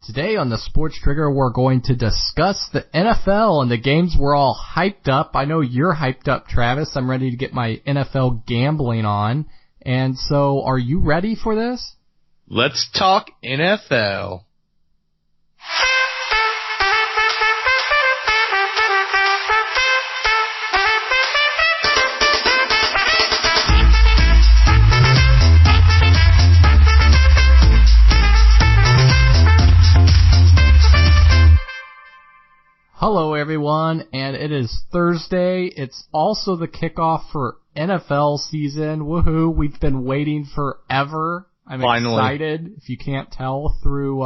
Today on the Sports Trigger, we're going to discuss the NFL and the games we're all hyped up. I know you're hyped up, Travis. I'm ready to get my NFL gambling on. And so, are you ready for this? Let's talk NFL. Hello everyone, and it is Thursday. It's also the kickoff for NFL season. Woohoo, we've been waiting forever. I'm Finally excited. If you can't tell through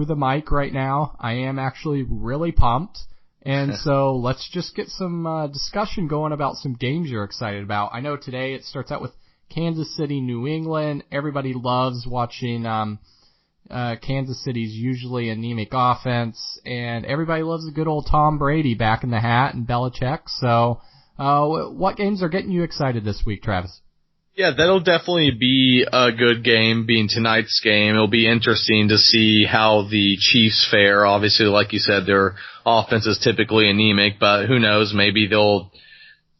the mic right now, I am actually really pumped. And so let's just get some discussion going about some games you're excited about. I know today it starts out with Kansas City, New England. Everybody loves watching Kansas City's usually anemic offense, and everybody loves a good old Tom Brady back in the hat and Belichick. So, what games are getting you excited this week, Travis? Yeah, that'll definitely be a good game, being tonight's game. It'll be interesting to see how the Chiefs fare. Obviously, like you said, their offense is typically anemic, but who knows, maybe they'll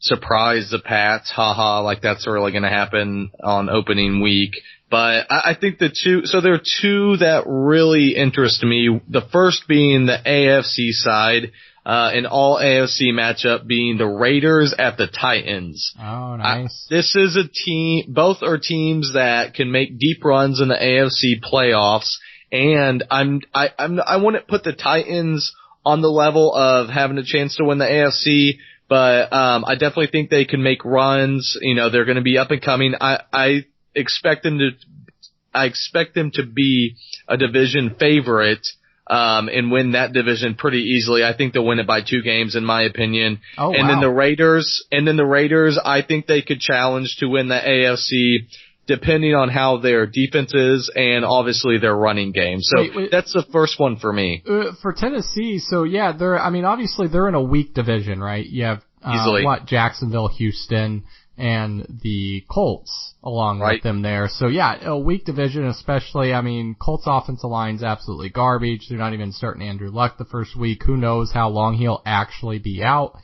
surprise the Pats, like that's really going to happen on opening week. But I think there are two that really interest me. The first being the AFC side, an all AFC matchup being the Raiders at the Titans. Oh, nice. This is a team, both are teams that can make deep runs in the AFC playoffs, and I wouldn't put the Titans on the level of having a chance to win the AFC, but I definitely think they can make runs. You know, they're going to be up and coming. I expect them to be a division favorite, and win that division pretty easily. I think they'll win it by 2 games in my opinion. Oh, and wow. then the Raiders, I think they could challenge to win the AFC depending on how their defense is and obviously their running game. So wait. That's the first one for me. For Tennessee, so yeah, obviously they're in a weak division, right? You have, Easily. Jacksonville, Houston, and the Colts along Right. with them there. So yeah, a weak division, especially, Colts offensive line's absolutely garbage. They're not even starting Andrew Luck the first week. Who knows how long he'll actually be out.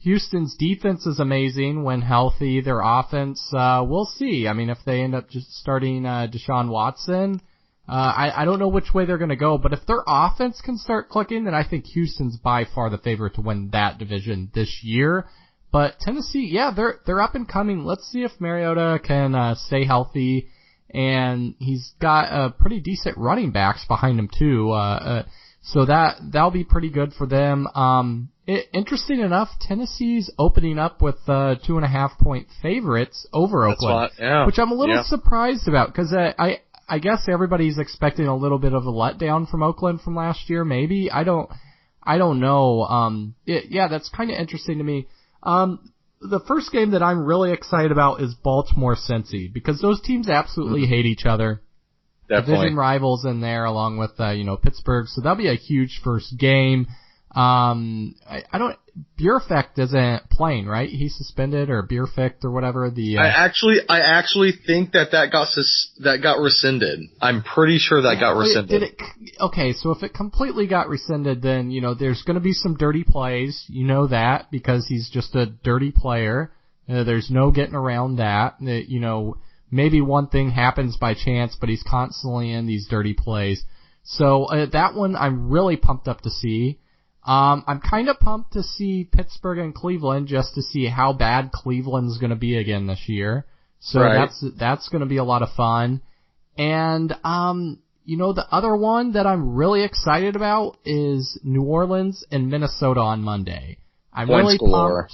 Houston's defense is amazing when healthy. Their offense, we'll see. If they end up just starting, Deshaun Watson, I don't know which way they're going to go, but if their offense can start clicking, then I think Houston's by far the favorite to win that division this year. But Tennessee, yeah, they're up and coming. Let's see if Mariota can stay healthy, and he's got pretty decent running backs behind him too. So that'll be pretty good for them. Interesting enough, Tennessee's opening up with 2.5 point favorites over Oakland, which I'm a little surprised about because I guess everybody's expecting a little bit of a letdown from Oakland from last year. Maybe I don't know. That's kind of interesting to me. The first game that I'm really excited about is Baltimore-Cincy, because those teams absolutely hate each other. Definitely. Division rivals in there along with, Pittsburgh. So that'll be a huge first game. Bierfect isn't playing, right? He's suspended, or Bierfect or whatever I actually think that got rescinded. I'm pretty sure that got rescinded. Okay, so if it completely got rescinded, then, there's gonna be some dirty plays. You know that, because he's just a dirty player. There's no getting around that. Maybe one thing happens by chance, but he's constantly in these dirty plays. So, that one I'm really pumped up to see. I'm kind of pumped to see Pittsburgh and Cleveland, just to see how bad Cleveland's going to be again this year. So right. that's going to be a lot of fun. And, the other one that I'm really excited about is New Orleans and Minnesota on Monday. I'm really pumped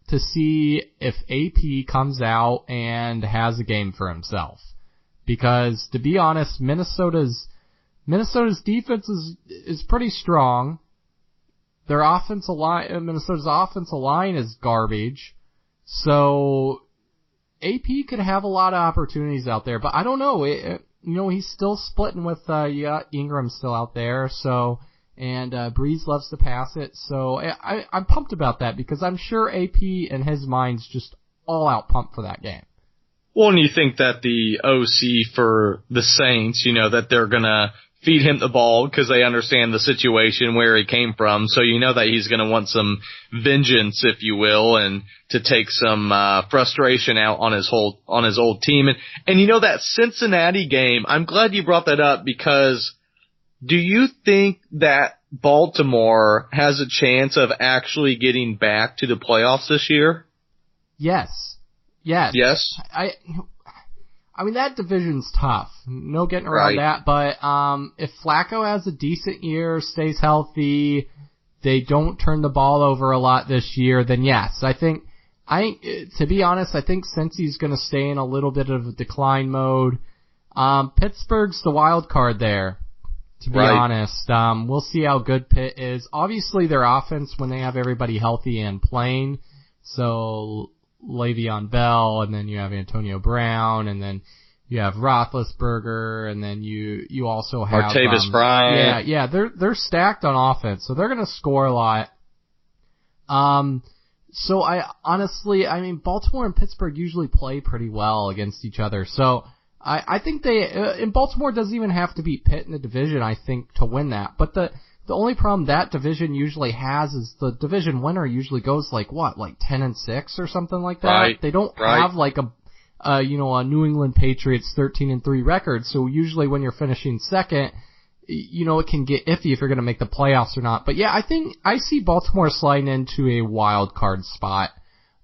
to see if AP comes out and has a game for himself. Because, to be honest, Minnesota's defense is pretty strong. Minnesota's offensive line is garbage. So, AP could have a lot of opportunities out there, but I don't know. He's still splitting with, Ingram's still out there, so, and Breeze loves to pass it. So, I'm pumped about that, because I'm sure AP in his mind's just all out pumped for that game. Well, and you think that the OC for the Saints, that they're gonna feed him the ball because they understand the situation where he came from. So that he's going to want some vengeance, if you will, and to take some frustration out on his old team. And that Cincinnati game, I'm glad you brought that up, because do you think that Baltimore has a chance of actually getting back to the playoffs this year? Yes. I mean, that division's tough. No getting around that. But if Flacco has a decent year, stays healthy, they don't turn the ball over a lot this year, then yes. To be honest, I think Cincy's going to stay in a little bit of a decline mode. Pittsburgh's the wild card there, to be honest. We'll see how good Pitt is. Obviously, their offense, when they have everybody healthy and playing, so Le'Veon Bell, and then you have Antonio Brown, and then you have Roethlisberger, and then you also have Martavis Bryant. Yeah, they're stacked on offense, so they're going to score a lot. So I Baltimore and Pittsburgh usually play pretty well against each other. So I think and Baltimore doesn't even have to beat Pitt in the division, I think, to win that. But the only problem that division usually has is the division winner usually goes like 10-6 or something like that. Right. They don't have like a New England Patriots 13-3 record. So usually when you're finishing second, it can get iffy if you're going to make the playoffs or not. But yeah, I see Baltimore sliding into a wild card spot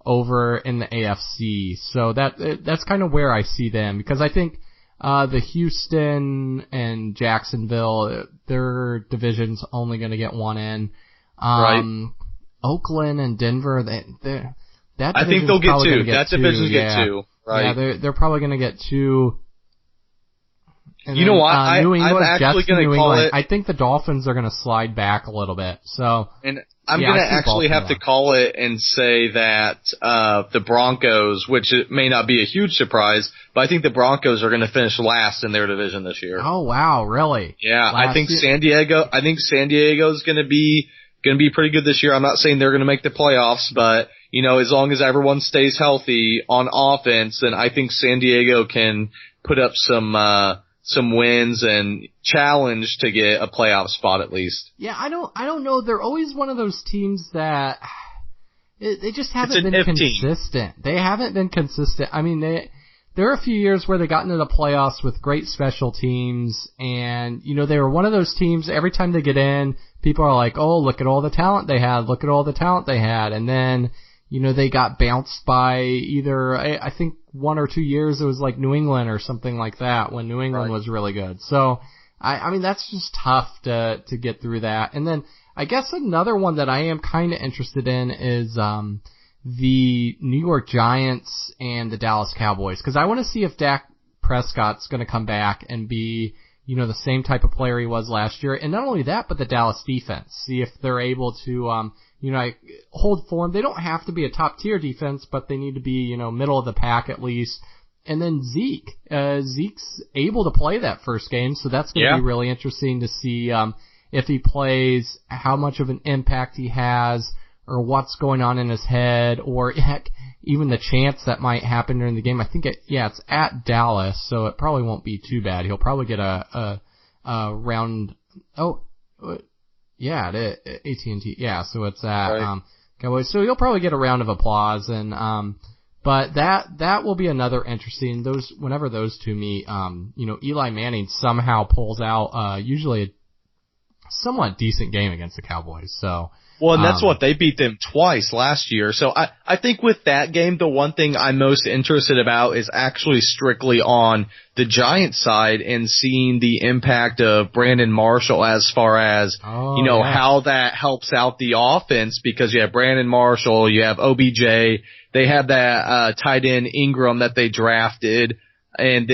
over in the AFC. So that's kind of where I see them, because I think the Houston and Jacksonville, their division's only going to get one in. Oakland and Denver, I think they'll get two. That division's get two. Right. Yeah, they're probably going to get two. And you know what? New England, I'm actually going to call it. I think the Dolphins are going to slide back a little bit. So. And I'm going to actually have to call it and say that the Broncos, which it may not be a huge surprise, but I think the Broncos are going to finish last in their division this year. Oh wow, really? Yeah, I think San Diego is going to be pretty good this year. I'm not saying they're going to make the playoffs, but as long as everyone stays healthy on offense, then I think San Diego can put up some wins and challenge to get a playoff spot at least. Yeah, I don't know. They're always one of those teams that they just haven't been consistent. Team. They haven't been consistent. I mean, there are a few years where they got into the playoffs with great special teams, and they were one of those teams. Every time they get in, people are like, "Oh, look at all the talent they had! Look at all the talent they had!" And then they got bounced by either, I think 1 or 2 years it was like New England or something like that, when New England was really good. So, I mean, that's just tough to get through that. And then, I guess another one that I am kind of interested in is, the New York Giants and the Dallas Cowboys. Cause I want to see if Dak Prescott's gonna come back and be, the same type of player he was last year. And not only that, but the Dallas defense. See if they're able to, hold form. They don't have to be a top tier defense, but they need to be, middle of the pack at least. And then Zeke's able to play that first game, so that's going to be really interesting to see, if he plays, how much of an impact he has, or what's going on in his head, or heck, even the chance that might happen during the game. I think it's at Dallas, so it probably won't be too bad. He'll probably get a round. Oh, yeah, AT&T. Yeah, so it's at Cowboys. So he'll probably get a round of applause, and but that will be another interesting. Whenever those two meet, Eli Manning somehow pulls out usually a somewhat decent game against the Cowboys. So. Well, and that's what they beat them twice last year. So I think with that game, the one thing I'm most interested about is actually strictly on the Giants side and seeing the impact of Brandon Marshall as far as, how that helps out the offense, because you have Brandon Marshall, you have OBJ, they have that tight end Ingram that they drafted. And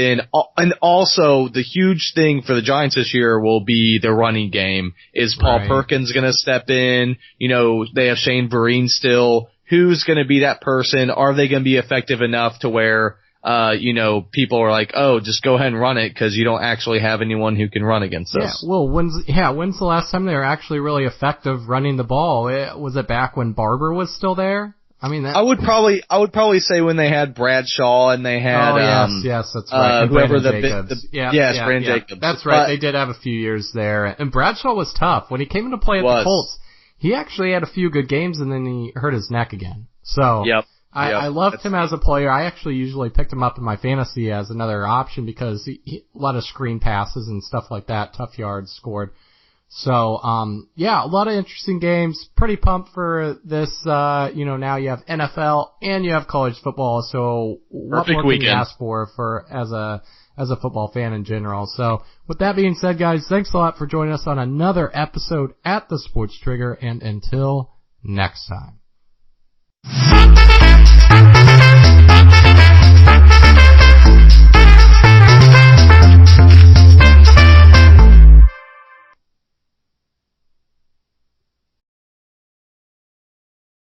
also the huge thing for the Giants this year will be the running game. Is Paul Perkins going to step in? They have Shane Vereen still. Who's going to be that person? Are they going to be effective enough to where, people are like, oh, just go ahead and run it because you don't actually have anyone who can run against us. Yeah, well, when's the last time they were actually really effective running the ball? Was it back when Barber was still there? I mean, I would probably say when they had Bradshaw and they had yes, that's right. And whoever Brandon Jacobs. Brandon Jacobs. That's right. They did have a few years there, and Bradshaw was tough when he came into play at the Colts. He actually had a few good games, and then he hurt his neck again. So I loved him as a player. I actually usually picked him up in my fantasy as another option because he a lot of screen passes and stuff like that, tough yards scored. So, a lot of interesting games. Pretty pumped for this. Now you have NFL and you have college football. So what more can you ask for as a football fan in general? So with that being said, guys, thanks a lot for joining us on another episode at the Sports Trigger, and until next time.